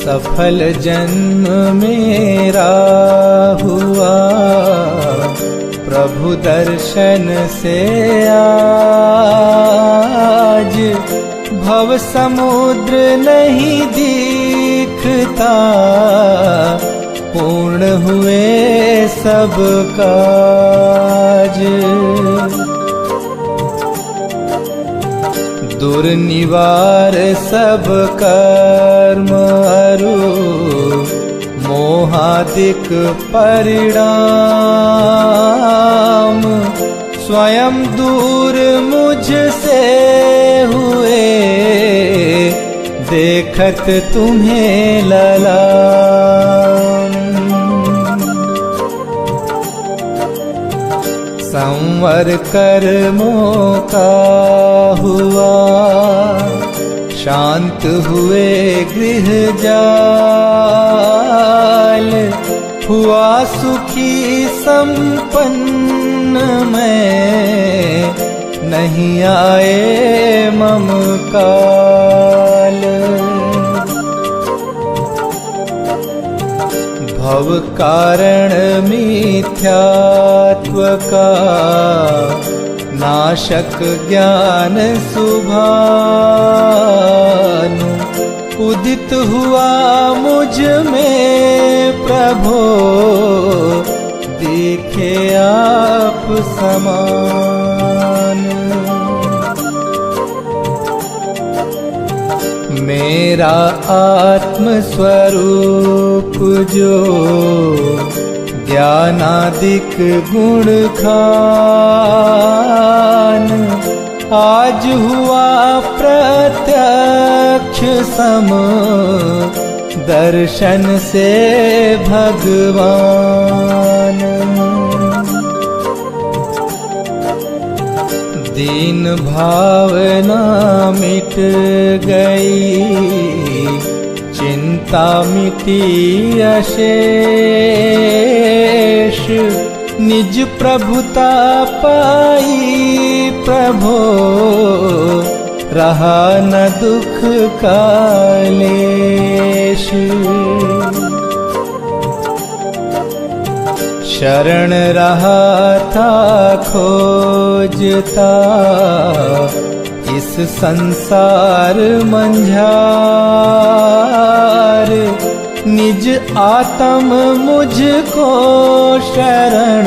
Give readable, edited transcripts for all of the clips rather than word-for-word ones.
सफल जन्म मेरा हुआ प्रभु दर्शन से आज। भव समुद्र नहीं दिखता, पूर्ण हुए सब काज। दुर्निवार सब कर्म अरु, मोहादिक परिणाम। स्वयं दूर मुझसे हुए, देखत तुम्हें ललाम। संवर कर्मों का हुआ, शांत हुए गृह जाल। हुआ सुखी संपन्न मैं, नहीं आए मम काल। भव कारण मिथ्यात्व का, नाशक ज्ञान सुभानु। उदित हुआ मुझ में प्रभो, दिखे आप समान। मेरा आत्म स्वरूप जो, ज्ञानादिक गुण खान। आज हुआ प्रत्यक्ष सम, दर्शन से भगवान। दीन भावना मिट गई, चिंता मिटी अशेष। निज प्रभुता पाई प्रभो, रहा न दुख कालेश। शरण रहा था खोजता, इस संसार मंझार। निज आत्म मुझको शरण,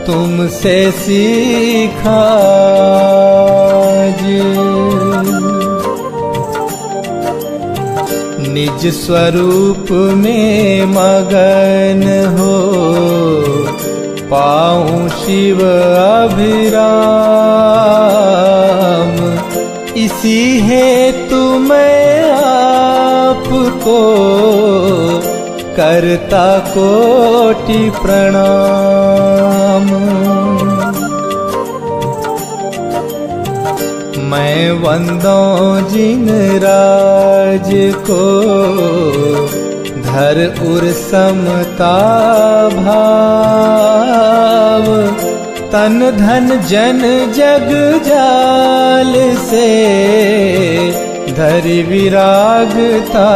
तुमसे सीखा निज स्वरूप में मगन हो। पाऊं शिव अभिराम, इसी हेतु मैं आपको करता कोटि प्रणाम। मैं वंदों जिन राज को, धर उर समता भाव। तन धन जन जग जाल से, धरि विरागता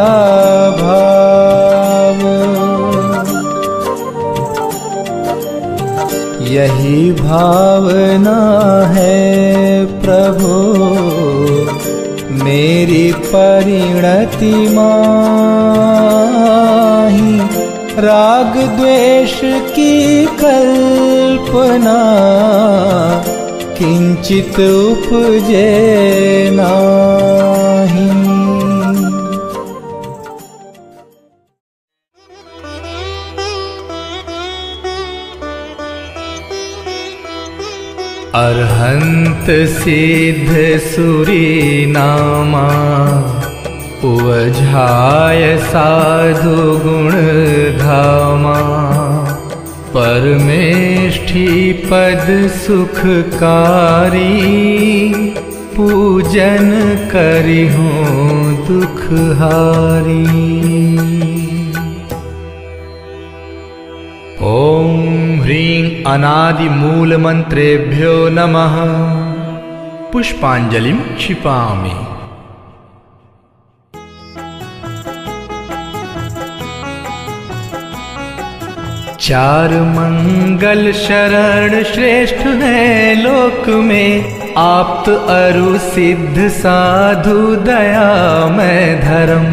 भाव। यही भावना है प्रभु, मेरी परिणति माही। राग द्वेष की कल्पना, किंचित उपजे नाही। अरहंत सिद्ध सुरी नामा, उवझाय साधु गुण धामा। परमेष्ठी पद सुखकारी, पूजन करिहूँ दुखहारी। ओम ह्रीं अनादि मूल मंत्रेभ्यो नमः। पुष्पांजलिं क्षिपामि। चार मंगल शरण श्रेष्ठ है लोक में, आप्त अरु सिद्ध साधु दयामय धर्म।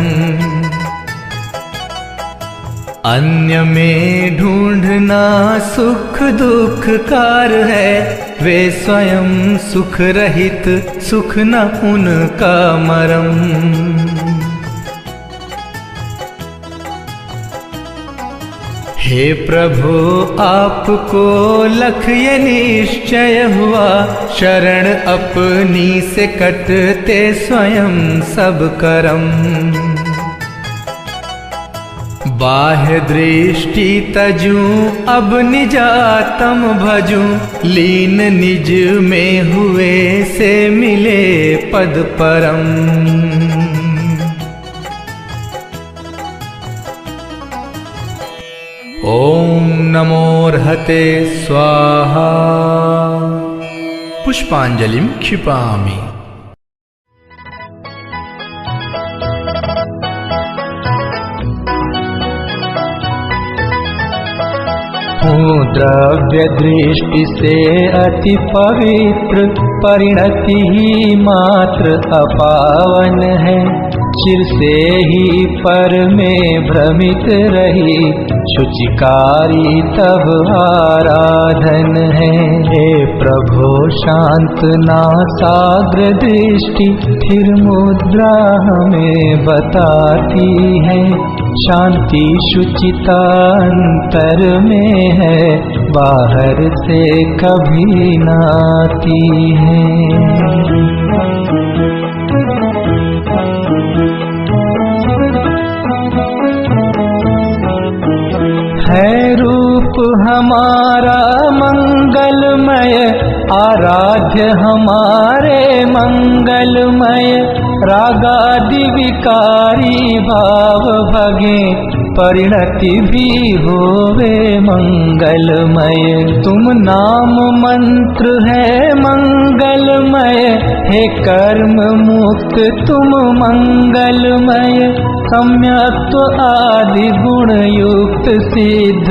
अन्य में ढूंढना सुख दुख कार है, वे स्वयं सुख रहित सुख न उनका मरम। हे प्रभु आपको लख ये निश्चय हुआ, शरण अपनी से कटते स्वयं सब करम। बाह्य दृष्टि तजूं अब निजातम भजूं, लीन निज में हुए से मिले पद परम। ओम नमोर्हते स्वाहा। पुष्पांजलिं क्षिपामि। हूँ द्रव्य दृष्टि से अति पवित्र, परिणति ही मात्र अपावन है। चिर से ही पर में भ्रमित रही, शुचिकारी तब आराधन है। हे प्रभो शांत नासाग्र दृष्टि, स्थिर मुद्रा हमें बताती है। शांति शुचिता अंतर में है, बाहर से कभी न आती है। है रूप हमारा मंगलमय, आराध्य हमारे मंगलमय। रागादि विकारी भाव भगे, परिणति भी होवे मंगलमय। तुम नाम मंत्र है मंगलमय, हे कर्म मुक्त तुम मंगलमय। सम्यक्त्व आदि गुण युक्त सिद्ध,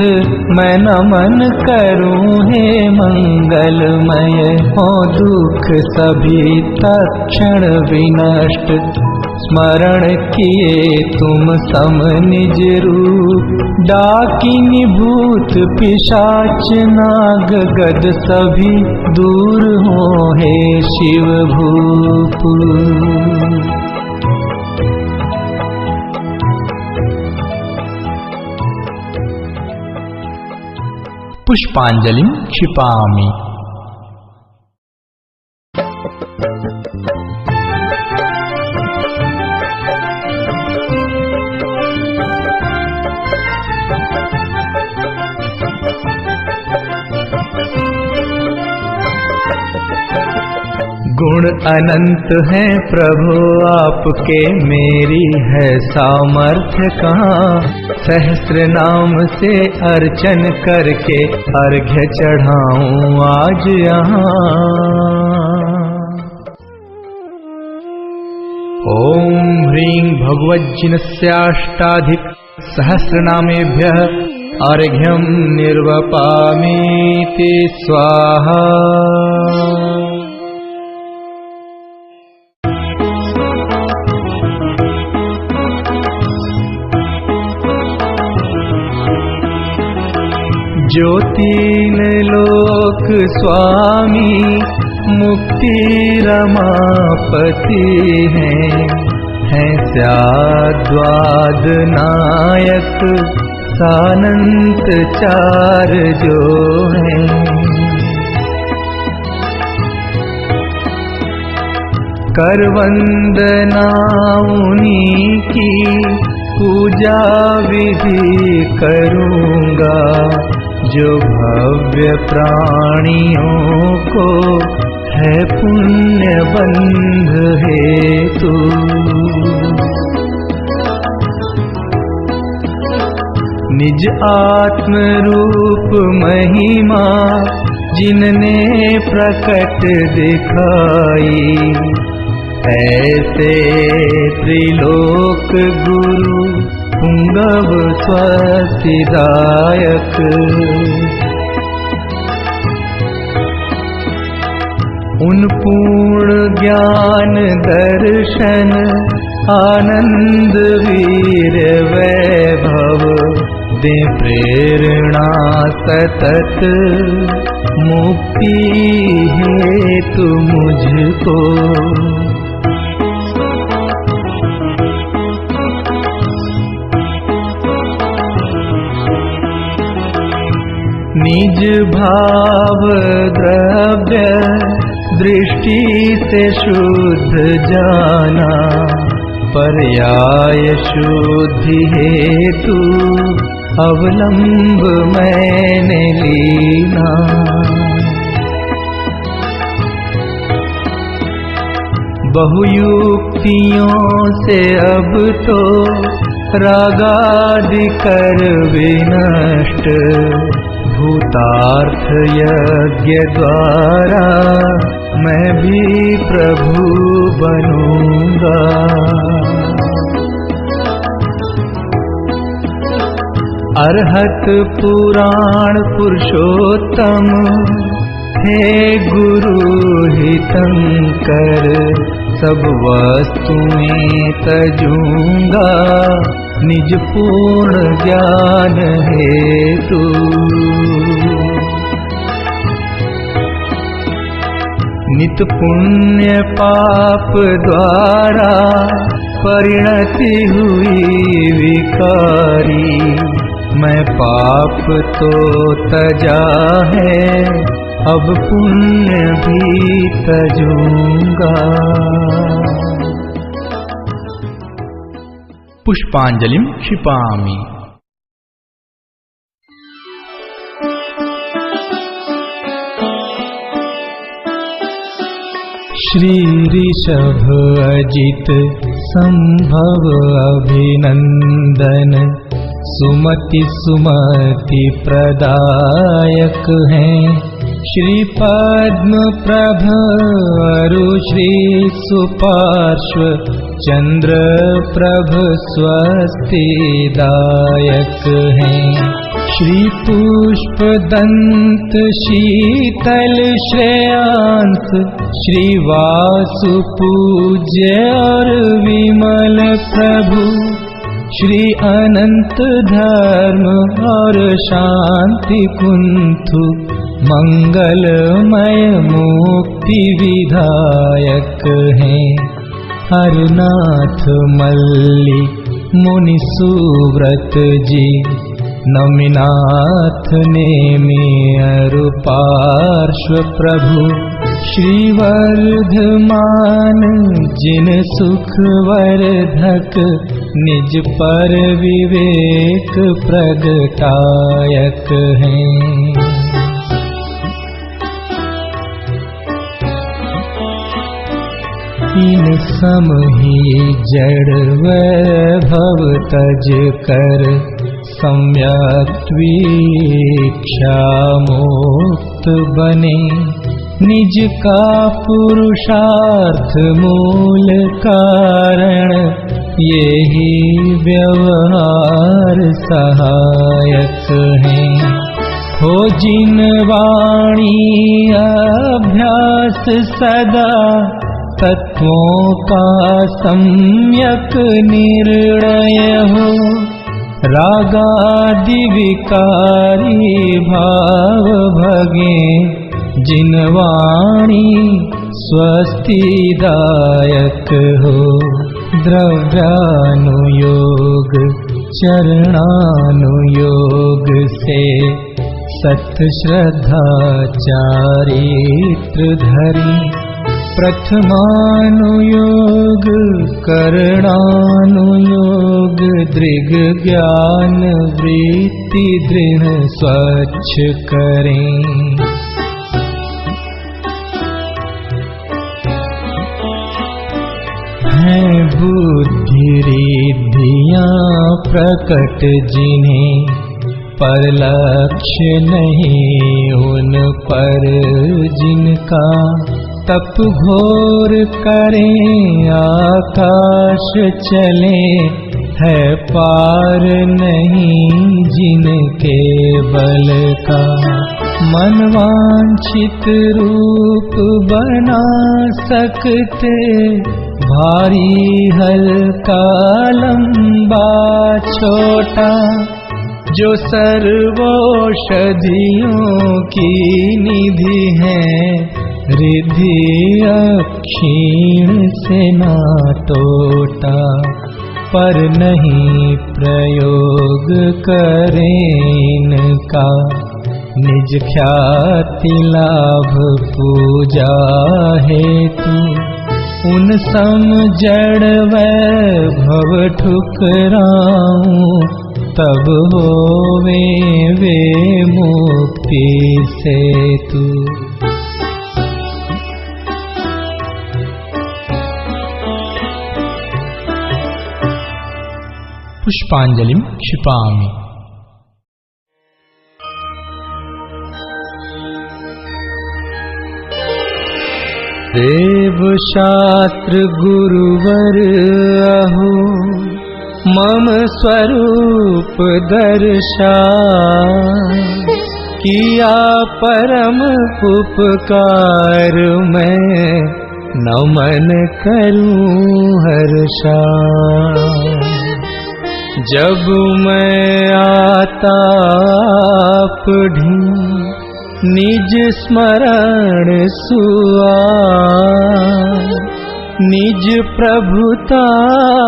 मैं नमन करूं हे मंगलमय। हो दुख सभी तत्क्षण विनष्ट, स्मरण किए तुम सम निज रूप। डाकिनी भूत पिशाच नाग गद सभी, दूर हो हे शिव भूप। पुष्पांजलिं क्षिपामि। गुण अनंत हैं प्रभु आपके, मेरी है सामर्थ्य कहाँ। सहस्र नाम से अर्चन करके अर्घ्य चढ़ाऊं आज यहाँ। ओम ह्रीं भगवज्जिनस्याष्टाधिक सहस्रनामेभ्यः अर्घ्यं निर्वपामीति स्वाहा। जो तीन लोक स्वामी मुक्ति रमापति हैं स्याद्वाद नायक सानंत चार जो हैं। कर वंदना उन्हीं की पूजा विधि करूँगा, जो भव्य प्राणियों को है पुण्य बंध हेतु। निज आत्म रूप महिमा जिनने प्रकट दिखाई, ऐसे त्रिलोक गुरु पुंगव स्वस्तिदायक। उन पूर्ण ज्ञान दर्शन आनंद वीर वैभव दे प्रेरणा सतत मुक्ति हेतु मुझको। निज भाव द्रव्य दृष्टि से शुद्ध जाना पर्याय शुद्धि हेतु अवलंब मैंने लीना। बहुयुक्तियों से अब तो रागादि कर विनष्ट भूतार्थ यज्ञ द्वारा मैं भी प्रभु बनूंगा। अरहत पुराण पुरुषोत्तम हे गुरु हितंकर सब वस्तुएं तजूंगा निज पूर्ण ज्ञान हेतु। नित पुण्य पाप द्वारा परिणति हुई विकारी मैं पाप तो तजा है अब पुण्य भी तजूंगा। पुष्पांजलिं क्षिपामि। श्री ऋषभ अजित संभव अभिनंदन सुमति सुमति प्रदायक हैं। श्री पद्म प्रभ अरु श्री सुपार्श्व चंद्र प्रभ स्वस्तिदायक हैं। श्री पुष्प दंत शीतल श्रेयांस श्री वासु पूज्य और विमल प्रभु श्री अनंत धर्म और शांति कुंथु मंगलमय मुक्ति विधायक हैं। हरनाथ मल्ली मुनि सुव्रत जी नमिनाथ नेमि अरु पार्श्व प्रभु श्री वर्धमान जिन सुख वर्धक निज पर विवेक प्रगटायक हैं। इन सम ही जड़ वैभव तज कर सम्यक वीक्षा मुक्त बने। निज का पुरुषार्थ मूल कारण यही व्यवहार सहायक हैं। हो जिन वाणी अभ्यास सदा तत्वों का सम्यक निर्णय हो। रागादि विकारी भाव भगे जिन वाणी स्वस्तिदायक हो। द्रव्यानुयोग चरणानुयोग से सत श्रद्धा चारित्र धरी। प्रथमानुयोग करणानुयोग दृग ज्ञान वृत्ति दृढ़ स्वच्छ करें। है बुद्धि रिद्धियाँ प्रकट जिन्हें पर लक्ष्य नहीं उन पर जिनका तप घोर करें आकाश चले है पार नहीं जिनके बल का। मनवांछित रूप बना सकते, भारी हल्का लंबा छोटा, जो सर्वौषधियों की निधि है, रिद्धि अक्षीण से ना टोटा। पर नहीं प्रयोग करें इनका, निज ख्याति लाभ पूजा हेतु। उन सम जड़ वैभव ठुकराऊं, तब होवे वे मुक्ति सेतु। पुष्पांजलिं क्षिपामि। देव शास्त्र गुरुवर अहो, मम स्वरूप दर्शा। किया परम उपकार मैं, नमन करूं हर्षा। जब मैं आता पढ़ी, निज स्मरण सुआ। निज प्रभुता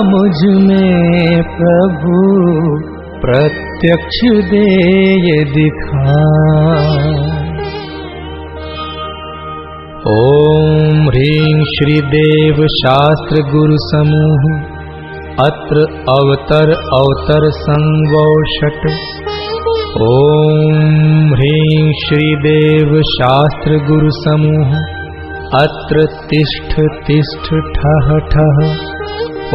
मुझ में प्रभु, प्रत्यक्ष देय दिखा। ओम ह्रीं श्री देव शास्त्र गुरु समूह, अत्र अवतर अवतर संगौ षट। ओम ह्रीं श्री देव शास्त्र गुरु समूह, अत्र तिष्ठ तिष्ठ ठः ठः।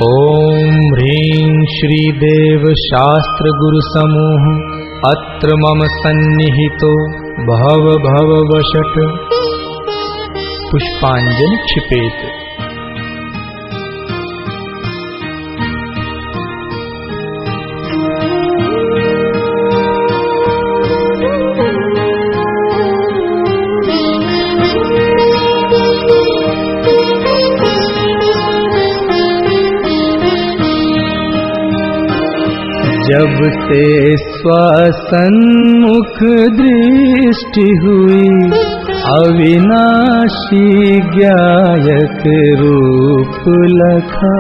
ओम ह्रीं श्री देव शास्त्र गुरु समूह, अत्र मम सन्निहितो भव भव वषट। पुष्पांजलि क्षिपेत। जब से स्वसन्मुख दृष्टि हुई, अविनाशी ज्ञायक रूप लखा।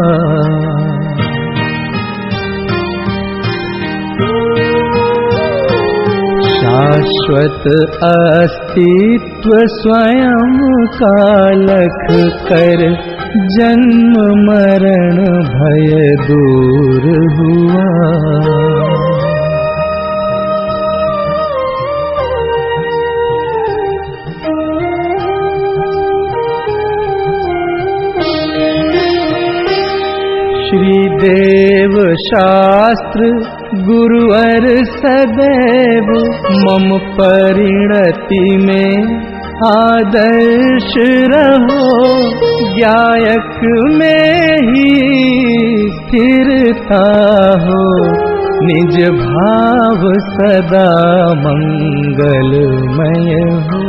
शाश्वत अस्तित्व स्वयं का लख कर, जन्म मरण भय दूर हुआ। श्री देव शास्त्र गुरुवर सदैव, मम परिणति में आदर्श रहो। ज्ञायक में ही स्थिरता हो, निज भाव सदा मंगलमय हो।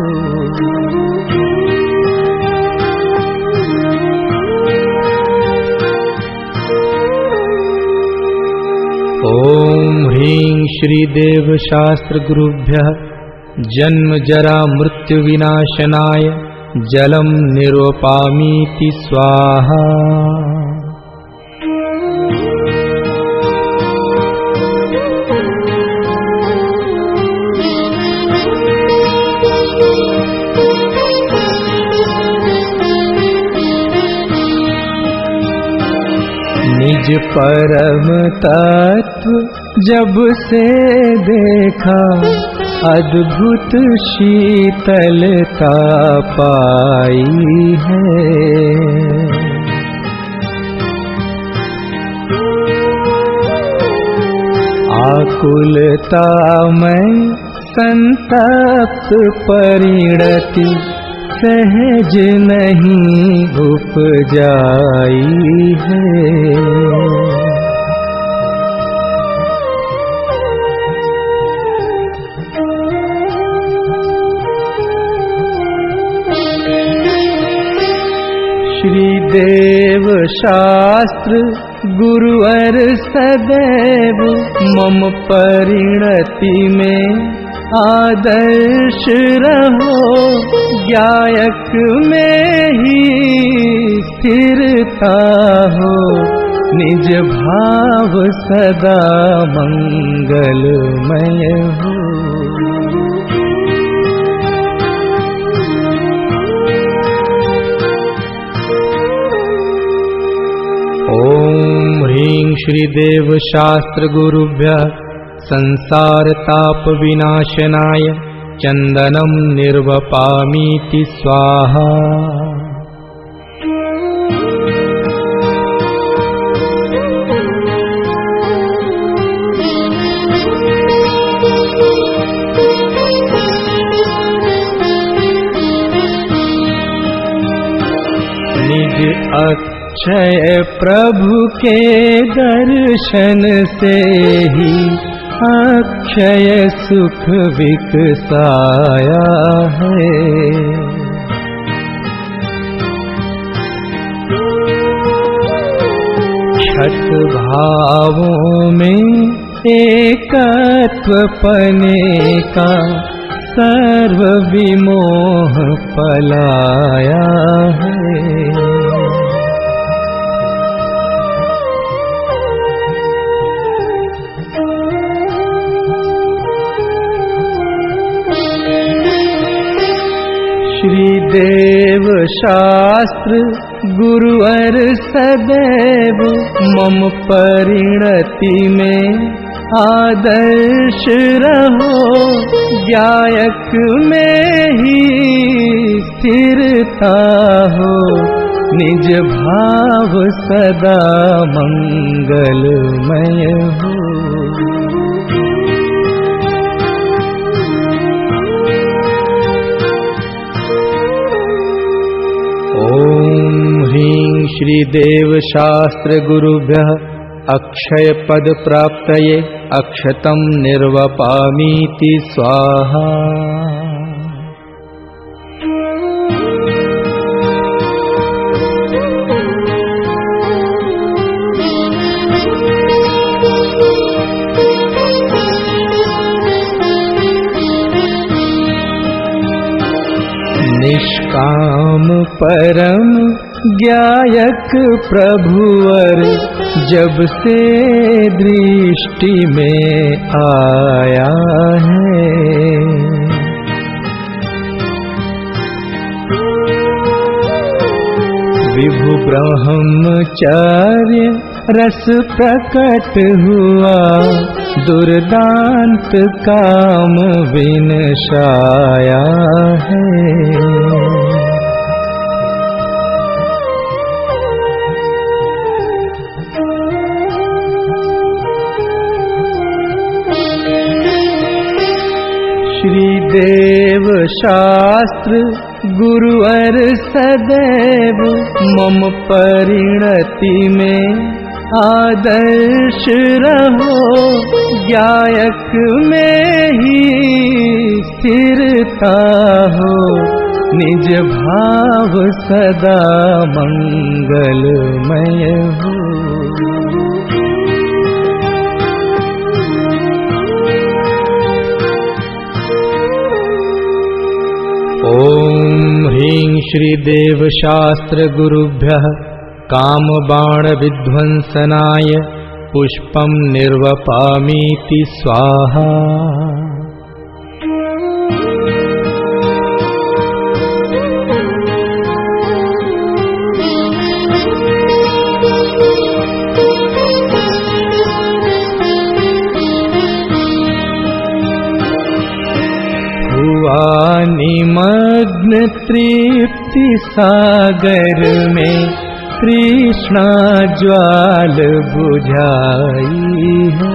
ओम ह्रीं श्री देव शास्त्र गुरुभ्यः जन्म जरा मृत्यु विनाशनाय जलम निरूपामीति स्वाहा। निज परम तत्व जब से देखा, अद्भुत शीतलता पाई है। आकुलता में संतप्त परिणति, सहज नहीं उपजाई है। श्री देव शास्त्र गुरुवर सदैव मम परिणति में आदर्श रहो, ज्ञायक में ही स्थिरता हो, निज भाव सदा मंगलमय हो। ओम ह्रीं श्रीदेव शास्त्र गुरुभ्यः संसार ताप विनाशनाय चंदनम निर्वपामीति स्वाहा। निज अक्षय प्रभु के दर्शन से ही अक्षय सुख विकसाया है। छठ भावों में एकत्व पने का सर्व विमोह पलाया है। श्री देव शास्त्र गुरुवर सदैव मम परिणति में आदर्श रहो, ज्ञायक में ही स्थिरता हो, निज भाव सदा मंगलमय हो। ओम ह्रीं श्रीदेव शास्त्र गुरुभ्यः अक्षय पद प्राप्तये अक्षतम निर्वपामीति स्वाहा। निष्काम परम ज्ञायक प्रभुवर जब से दृष्टि में आया है, विभु ब्रह्मचर्य रस प्रकट हुआ, दुर्दांत काम विनशाया है। श्री देव शास्त्र गुरुवर सदैव मम परिणति में आदर्श रहो, ज्ञायक में ही स्थिरता हो, निज भाव सदा मंगलमय हो। ओम ह्रीं श्रीदेव शास्त्र गुरुभ्यः कामबाण विध्वंसनाय पुष्पं निर्वपामीति स्वाहा। हुआ निमग्न तृप्ति सागर में तृष्णा ज्वाल बुझाई है।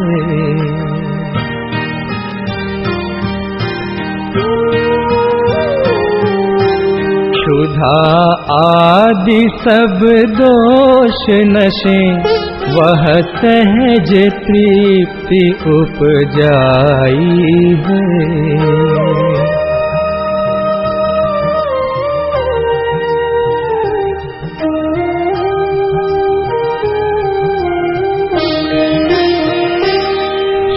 क्षुधा आदि सब दोष नशे वह सहज तृप्ति उपजाई है।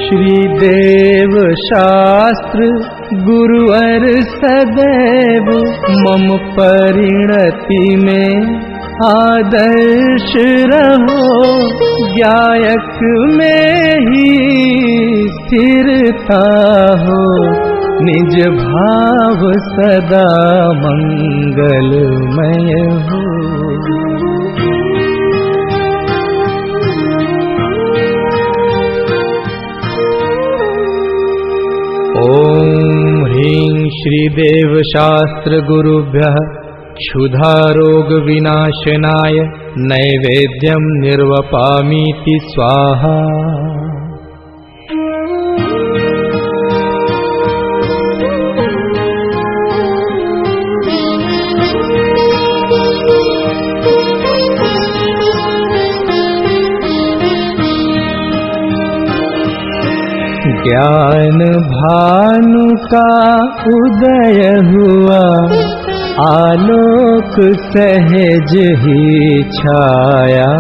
श्री देव शास्त्र गुरुवर सदैव मम परिणति में आदर्श रहो, गायक में ही स्थिरता हो, निज भाव सदा मंगलमय हो। ओम ह्रीं श्रीदेव शास्त्र गुरुभ्यः क्षुधारोग विनाशनाय नैवेद्यं निर्वपामीति स्वाहा। ज्ञान भानु का उदय हुआ, आलोक सहज ही छाया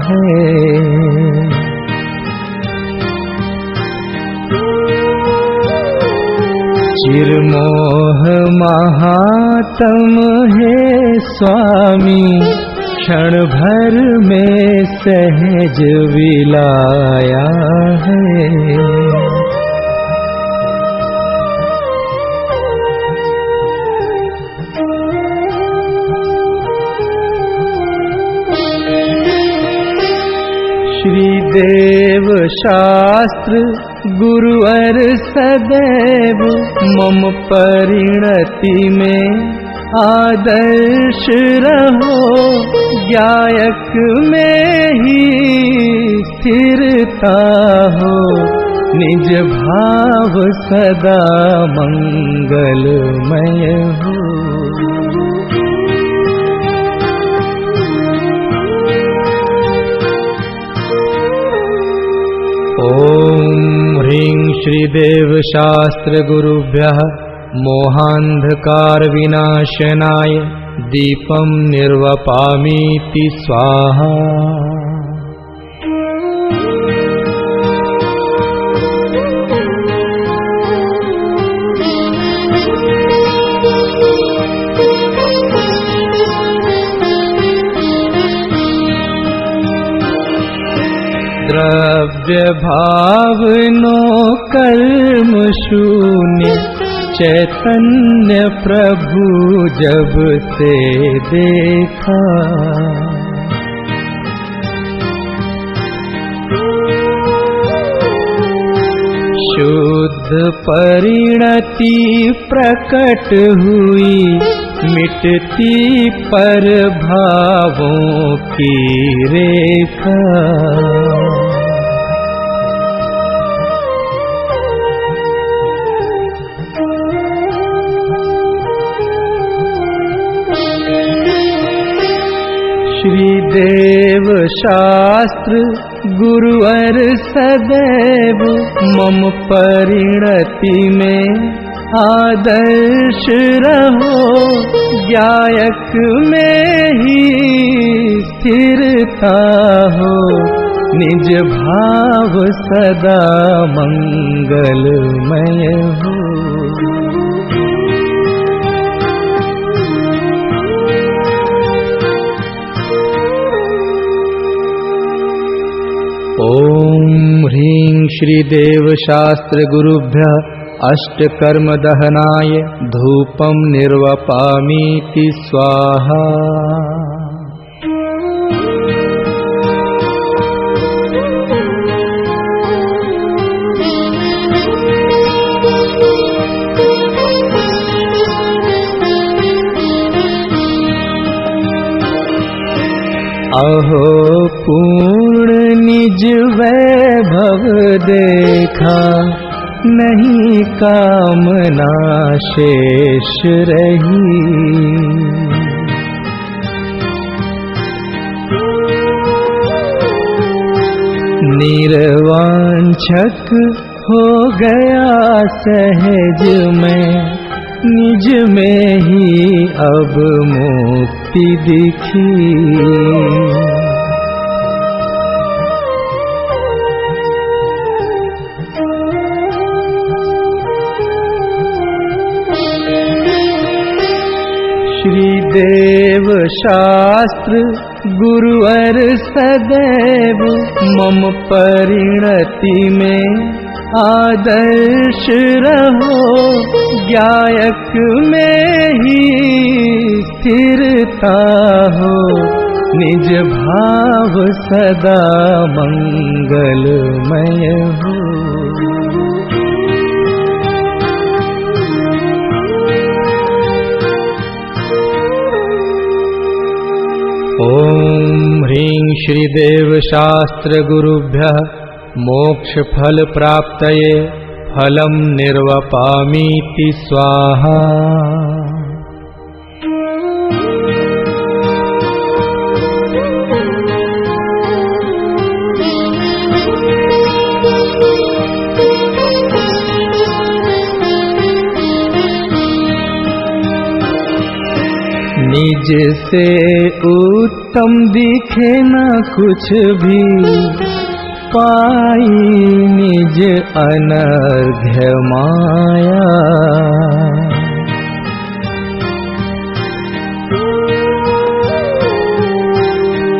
है। चिरमोह महात्म है स्वामी, क्षण भर में सहज विलाया है। श्री देव शास्त्र गुरुवर सदैव मम परिणति में आदर्श रहो, गायक में ही स्थिरता हो, निज भाव सदा मंगलमय हो। ओम ह्रीं श्रीदेव शास्त्र गुरुभ्यः मोहांधकार विनाशनाय दीपं निर्वपामीति स्वाहा। द्रव्य भावनो कर्म शून्य, चैतन्य प्रभु जब से देखा। शुद्ध परिणति प्रकट हुई, मिटती पर भावों की रेखा। श्री देव शास्त्र गुरुवर सदैव मम परिणति में आदर्श रहो, गायक में ही स्थिरता हो, निज भाव सदा मंगलमय हो। ओम ह्रीं श्रीदेव शास्त्र गुरुभ्यः अष्टकर्म दहनाय धूपं निर्वपामीति स्वाहा। अहो पूर्ण निज वैभव देखा, नहीं कामना शेष रही। निर्वांछक हो गया सहज में, निज में ही अब मुक्ति दिखी। देव शास्त्र गुरुवर सदैव मम परिणति में आदर्श रहो, ज्ञायक में ही स्थिरता हो, निज भाव सदा मंगलमय हो। ओम ह्रीं श्रीदेव शास्त्र गुरुभ्यः मोक्ष फल प्राप्तये फलम निर्वपामीति स्वाहा। निज से उत्तम दिखे न कुछ भी, पाई निज अनर्घ्य माया।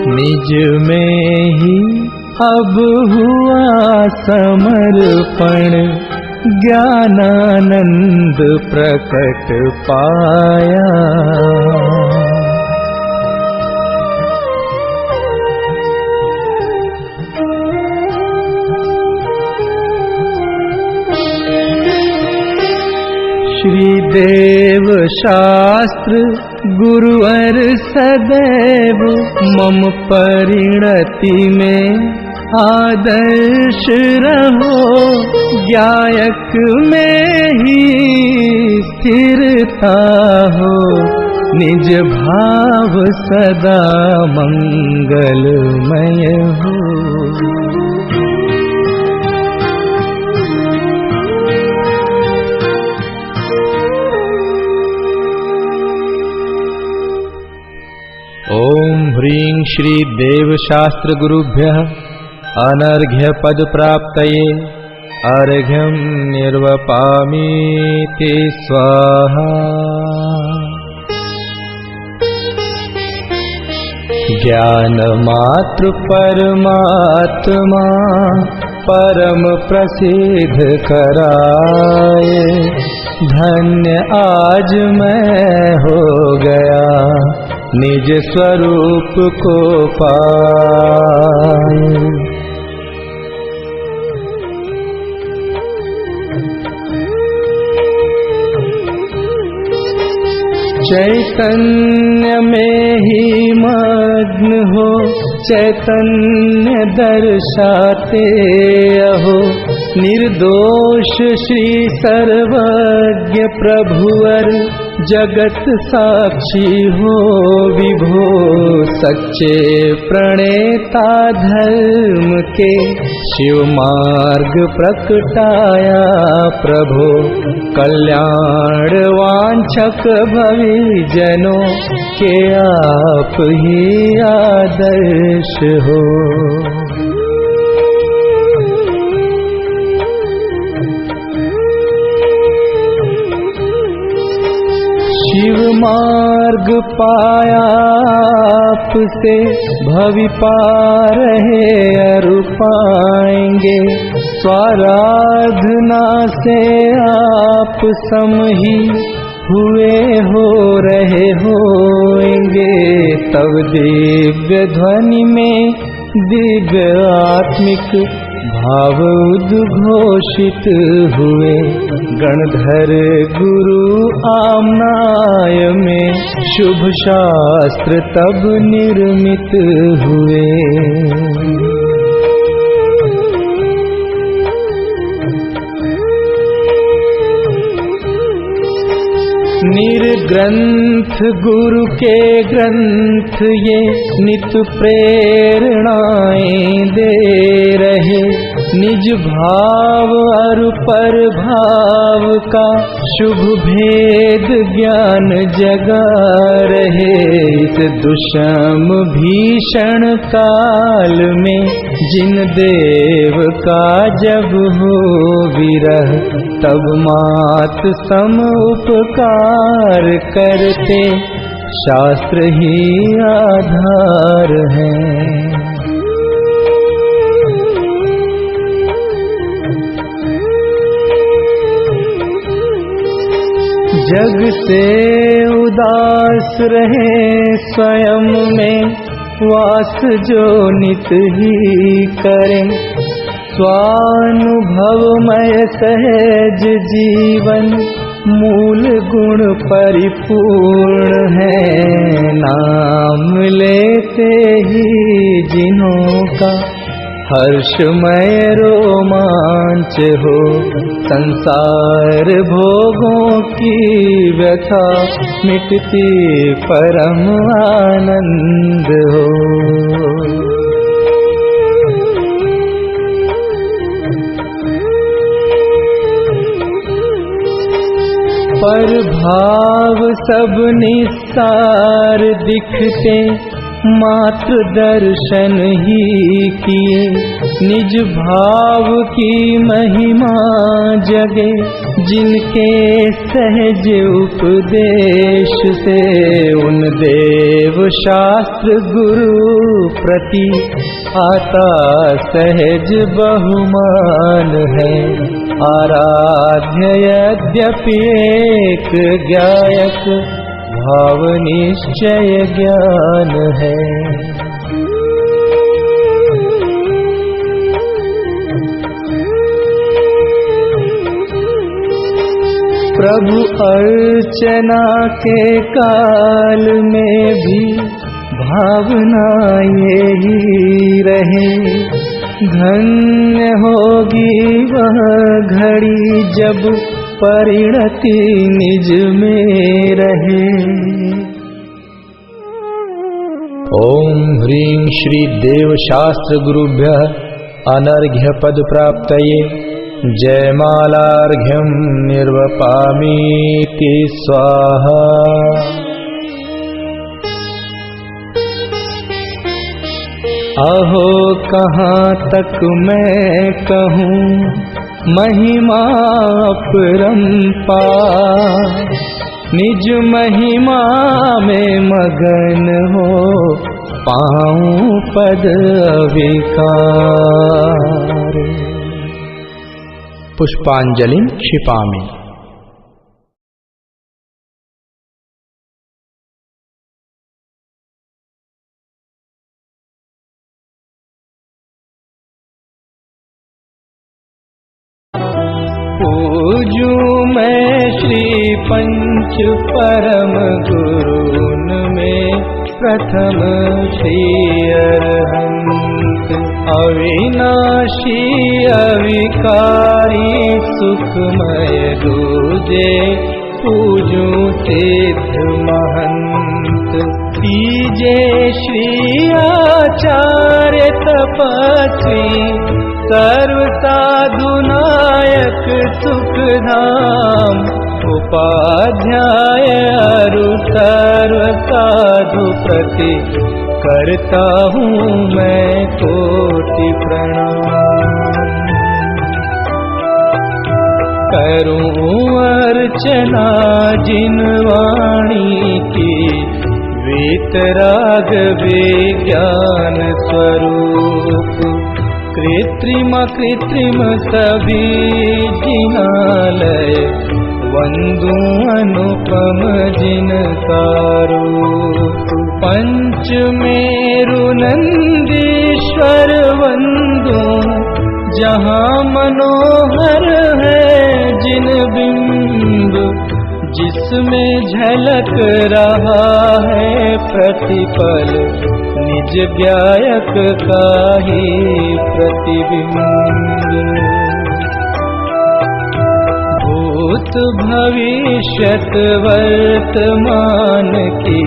निज में ही अब हुआ समर्पण, ज्ञानानंद प्रकट पाया। श्री देव शास्त्र गुरुवर सदैव मम परिणति में आदर्श रहो, ज्ञायक में ही स्थिरता हो, निज भाव सदा मंगलमय हो। ओम ह्रीं श्री देव शास्त्र गुरुभ्यः अनर्घ्य पद प्राप्तये अर्घ्यं निर्वपामीति स्वाहा। ज्ञान मात्र परमात्मा परम प्रसिद्ध कराए, धन्य आज मैं हो गया निज स्वरूप को पाए। चैतन्य में ही मग्न हो, चैतन्य दर्शाते अहो, निर्दोष श्री सर्वज्ञ प्रभुवर जगत साक्षी हो विभो। सच्चे प्रणेता धर्म के शिव मार्ग प्रकटाया प्रभो, कल्याण वांछक भवि जनों के आप ही आदर्श हो। शिव मार्ग पाया आपसे भवि पार है अरु पाएंगे, स्वाराधना से आप सम ही हुए हो रहे होंगे। तब दिव्य ध्वनि में दिव्य आत्मिक भाव उद्घोषित हुए, गणधर गुरु आमनाय में शुभ शास्त्र तब निर्मित हुए। निर्ग्रंथ गुरु के ग्रंथ ये नित प्रेरणाएं दे रहे, निज भाव और पर भाव का शुभ भेद ज्ञान जगा रहे। इस दुष्म भीषण काल में जिन देव का जब हो विरह, तब मात सम उपकार करते शास्त्र ही आधार हैं। जग से उदास रहे स्वयं में वास जो नित ही करें, स्वानुभवमय सहज जीवन मूल गुण परिपूर्ण है। नाम लेते ही जिन्हों का हर्षमय रोमांच हो, संसार भोगों की व्यथा मिटती परम आनंद हो। पर भाव सब निस्सार दिखते, मात्र दर्शन ही किए, निज भाव की महिमा जगे, जिनके सहज उपदेश से उन देव शास्त्र गुरु प्रति आता सहज बहुमान है। आराध्य यद्यपि एक गायक, भाव निश्चय ज्ञान है। प्रभु अर्चना के काल में भी भावना यही रहे, धन्य होगी वह घड़ी जब परिणति निज में रहे। ओम ह्रीं श्री देव शास्त्र गुरुभ्यः अनर्घ्य पद प्राप्तये जयमालार्घ्यं निर्वपामीति स्वाहा। अहो कहाँ तक मैं कहूँ महिमा अपरंपार, निज महिमा में मगन हो पाऊं पद अविकार। पुष्पांजलिं क्षिपामि। पूजूं मैं श्री पंच परम गुरुन में प्रथम श्री अरहंत, अविनाशी अविकारी सुखमय दूजे पूजूं सिद्ध महंत। तीजे श्री आचार्य तपस्वी सर्व साधु नायक सुखधाम, उपाध्याय अरु सर्व साधु प्रति करता हूँ मैं कोटि प्रणाम। करूँ अर्चना जिन वाणी की वीतराग विज्ञान स्वरूप, कृत्रिम कृत्रिम सभी जिनालय वंदू अनुपम जिनका रूप। पंच मेरु नंदीश्वर वंदू जहाँ मनोहर है जिन बिंब, जिसमें झलक रहा है प्रतिपल निज गायक का ही प्रतिबिंब। भूत भविष्यत वर्तमान की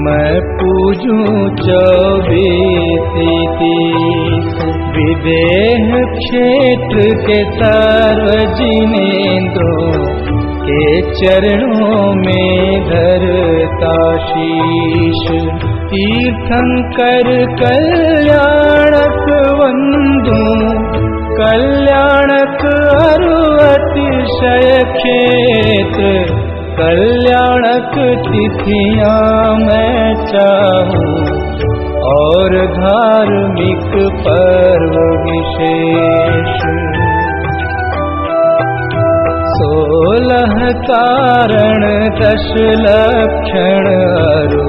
मैं पूजूं 24-30, विदेह क्षेत्र के सार्वजिनेंद्रों के चरणों में धरता शीश। तीर्थंकर कल्याणक वंदू, कल्याणक अरु अतिशय क्षेत्र कल्याणक तिथियां मैं चाहूं और धार्मिक पर्व विशेष। 16 कारण 10 लक्षण अरु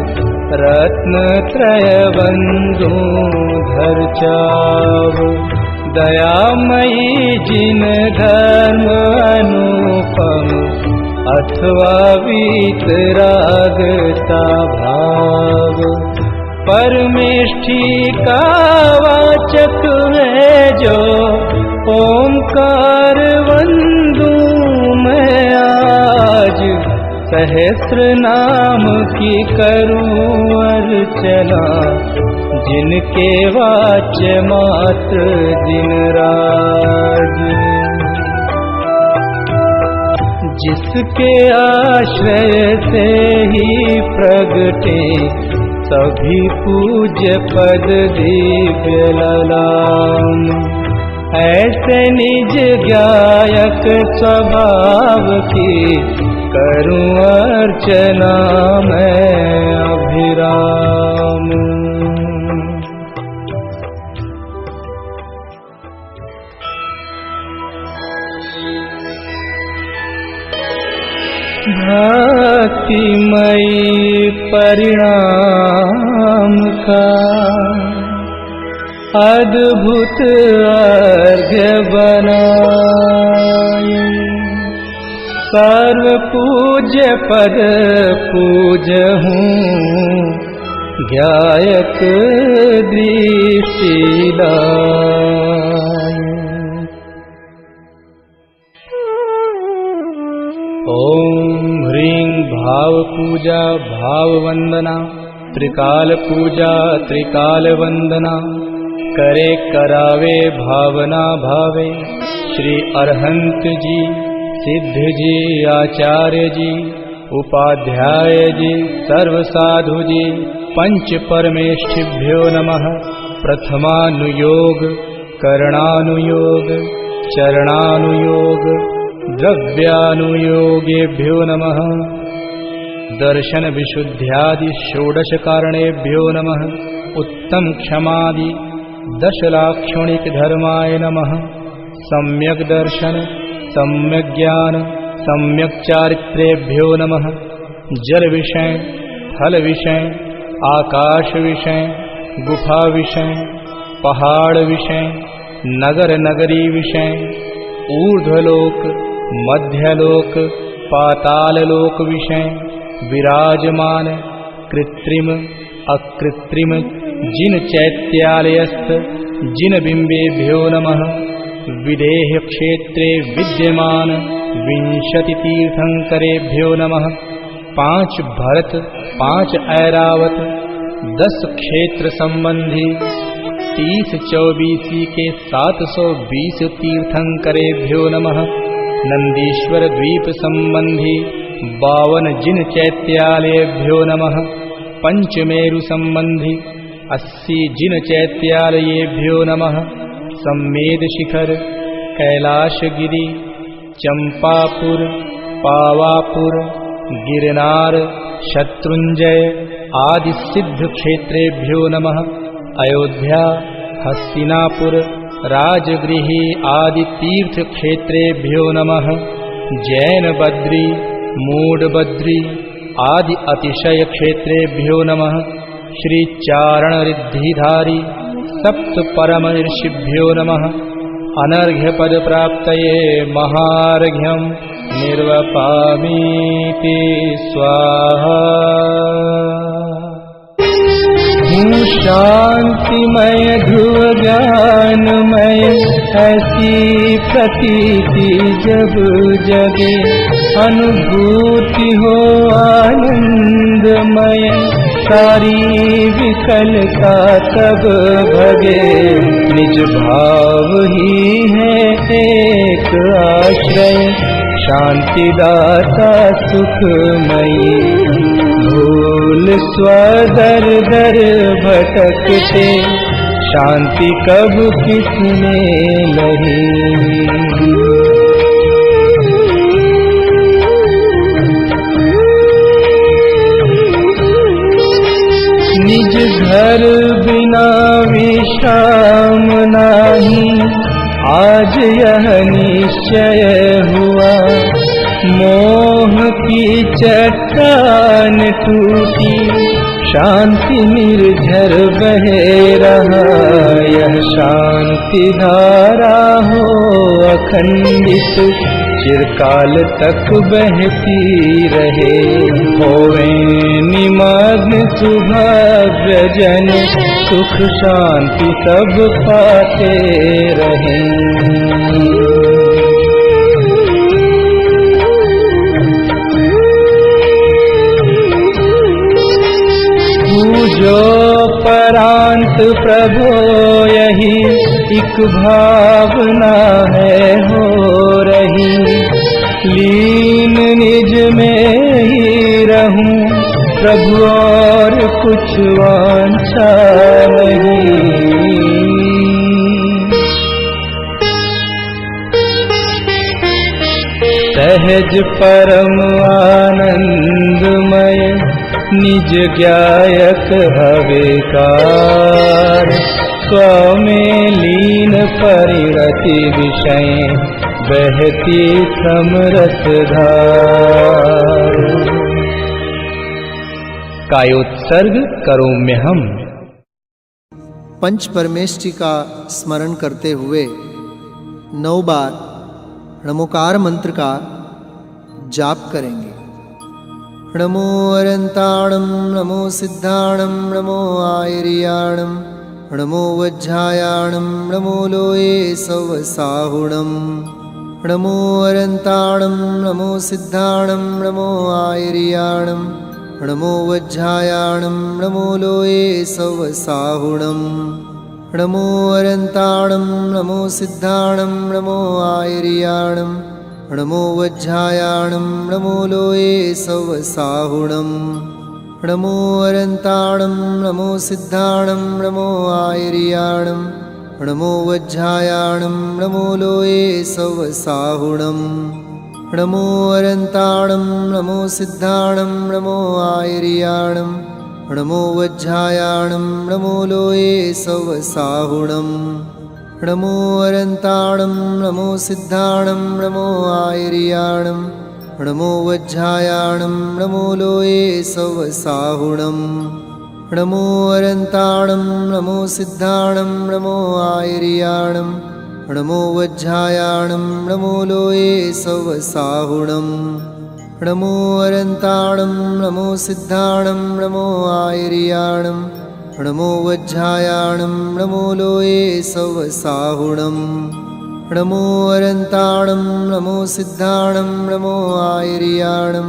रत्न त्रय बंधु धर चाव। दयामयी जिन धर्म अनुपम अथवा वीतरागता भाव। परमेष्ठी का वाचक है जो ओंकार वंदू मैं आज। सहस्र नाम की करूं अर्चना जिनके वाच्य मात्र दिन राज। जिसके आश्रय से ही प्रगटे सभी पूज्य पद दिव्य ललाम। ऐसे निज गायक स्वभाव की करूं अर्चना मैं अभिराम। भक्तिमयी परिणाम का अद्भुत अर्घ्य बनाए। सर्व पूज्य पद पूजहूँ गायक दृष्टि लाए। ओम ह्रीं भाव पूजा भाव वंदना त्रिकाल पूजा त्रिकाल वंदना। करे करावे भावना भावे। श्री अरहंत जी सिद्ध जी आचार्य जी उपाध्याय जी सर्व साधु जी पंच परमेष्ठिभ्यो नमः। प्रथमानुयोग करणानुयोग चरणानुयोग द्रव्यानुयोगेभ्यो नमः। दर्शन विशुद्ध्यादि षोडश कारणेभ्यो नमः। उत्तम क्षमादि 10 लाक्षणिक धर्माय नमः। सम्यक दर्शन सम्यक ज्ञान सम्यक चारित्रेभ्यो नमः। जल विषय फल विषय आकाश विषय गुफा विषय पहाड़ विषय नगर नगरी विषय ऊर्ध्वलोक मध्यलोक पाताललोक विषय विराजमान कृत्रिम अकृत्रिम जिन चैत्यालयस्थ जिन बिंबेभ्यो नमः। विदेह क्षेत्रे विद्यमान 20 तीर्थंकरेभ्यो नमः। 5 भरत 5 ऐरावत 10 क्षेत्र संबंधी 30 चौबीसी के 720 तीर्थंकरेभ्यो नमः। नंदीश्वर द्वीप संबंधी 52 जिन चैत्यालयेभ्यो नमः। पंचमेरु संबंधी 80 जिन चैत्यालयेभ्यो नमः। सम्मेद शिखर कैलाशगिरी चंपापुर पावापुर गिरनार शत्रुंजय आदि सिद्ध क्षेत्रेभ्यो नमः। अयोध्या हस्तिनापुर राजगृही आदि तीर्थ क्षेत्रेभ्यो नमः। जैन बद्री मूड बद्री आदि अतिशय क्षेत्रेभ्यो नमः। श्री चारण रिद्धिधारी सप्त परम ऋषिभ्यो नमः। अनर्घ्य पद प्राप्तये महार्घ्यं निर्वपामीति स्वाहा। हूँ शांतिमय ध्रुव ज्ञानमय ऐसी प्रतीति जब जगे। अनुभूति हो आनंदमय सारी विकलता तब भगे। निज भाव ही है एक आश्रय शांतिदाता सुखमयी। भूल स्वदर दर भटकते शांति कब किसने लही। हर बिना विश्राम नाही, आज यह निश्चय हुआ। मोह की चट्टान टूटी, शांति निर्झर बहे रहा। यह शांति धारा हो अखंडित, चिरकाल तक बहती रहे। होवे निमग्न सुभव्य जन, सुख शांति सब पाते रहें। जो परांत प्रभो यही एक भावना है हो रही। लीन निज में ही रहूं प्रभु, और कुछ वांछा नहीं। सहज परम आनंदमय, निज ज्ञायक हवेकार। स्वमें लीन परिणति विषय, बहती समरस धार। कायोत्सर्ग करोम्य हम। पंच परमेष्टि का स्मरण करते हुए 9 बार नमोकार मंत्र का जाप करेंगे। नमो अरंताणं, नमो सिद्धाणं, नमो आयर्याणं, नमो वज्रायाणं, नमो लोये सवसाहुणं। नमो अरंताणं, नमो सिद्धाणं, नमो आयर्याणं, नमो वज्रायाणं, नमो लोये सवसाहुणं। नमो अरंताणं, नमो सिद्धाणं, नमो आयर्याणं, नमो वज्रायाणं, नमो लोये सवसाहुणं। नमो अरंताणं, नमो सिद्धाणं, नमो आयर्याणं, नमो वज्रायाणं, नमो लोये सवसाहुणं। नमो अरंताणं, नमो सिद्धाणं, नमो आयर्याणं, नमो वज्रायाणं, नमो लोये सवसाहुणं। नमो अरंताणं, नमो सिद्धाणं, नमो आयर्याणं, नमो वज्रायाणं, नमो लोये सवसाहुणं। नमो अरंताणं, नमो सिद्धाणं, नमो आयर्याणं, नमो वज्रायाणं, नमो लोये सवसाहुणं। नमो अरंताणं, नमो सिद्धाणं, नमो आयर्याणं, नमो वज्रायाणं, नमो लोये सवसाहुणं। नमो अरंताणं, नमो सिद्धाणं, नमो आयर्याणं,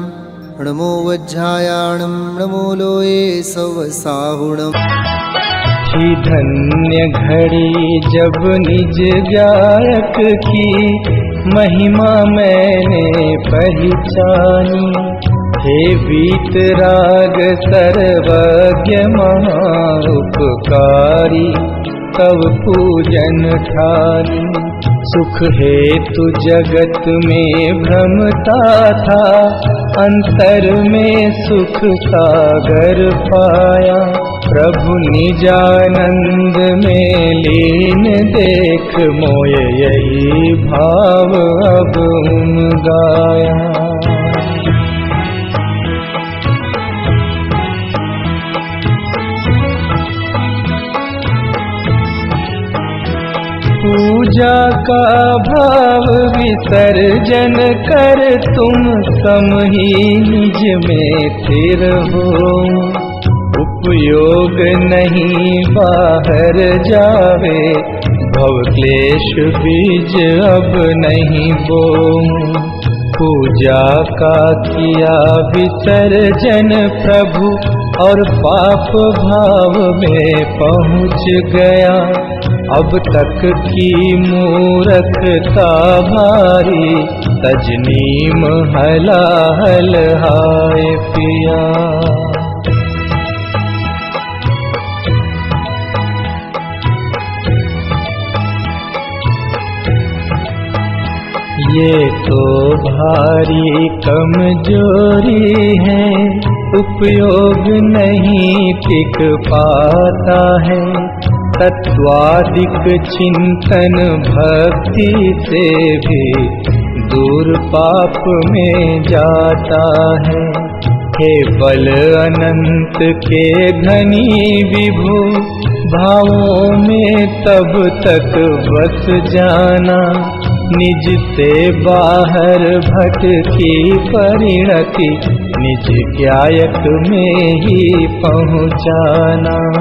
नमो वज्रायाणं, नमो लोये सवसाहुणं। थी धन्य घड़ी जब निज गायक की महिमा मैंने पहचानी। हे वीतराग सर्वज्ञ महा उपकारी, तव पूजन ठानी। सुख हेतु जगत में भ्रमता था, अंतर में सुख सागर पाया। प्रभु निजानंद में लीन देख, मोय यही भाव अब उन गाया। पूजा का भाव विसर्जन कर, तुम सम ही निज में स्थिर हो। उपयोग नहीं बाहर जावे, भव क्लेश बीज अब नहीं बो। पूजा का किया विसर्जन प्रभु, और पाप भाव में पहुँच गया। अब तक की मूर्खता भारी, तजनीम हलाहल हाय पिया। ये तो भारी कमजोरी है, उपयोग नहीं टिक पाता है। तत्वादिक चिंतन भक्ति से भी दूर पाप में जाता है। हे बल अनंत के धनी विभु, भावों में तब तक बस जाना, निज से बाहर भटकी परिणति निज ज्ञायक में ही पहुँचाना।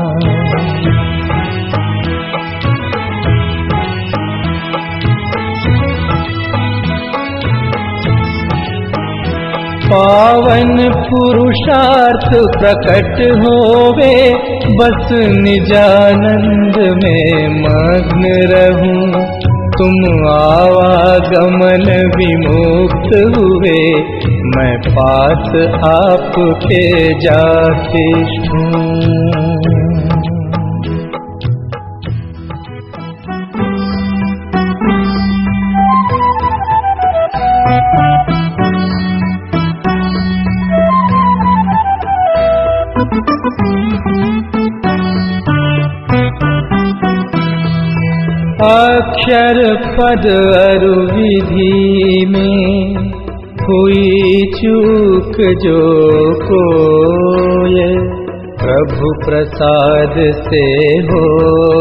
पावन पुरुषार्थ प्रकट होवे, बस निजानंद में मग्न रहूं। तुम आवागमन विमुक्त हुए, मैं पास आपके जाते हूँ। अक्षर पद अरु विधि में हुई चूक जो कोय, प्रभु प्रसाद से हो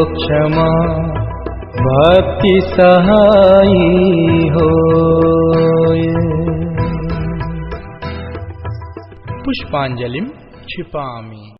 क्षमा, भक्ति सहाई होय। पुष्पांजलिं क्षिपामि।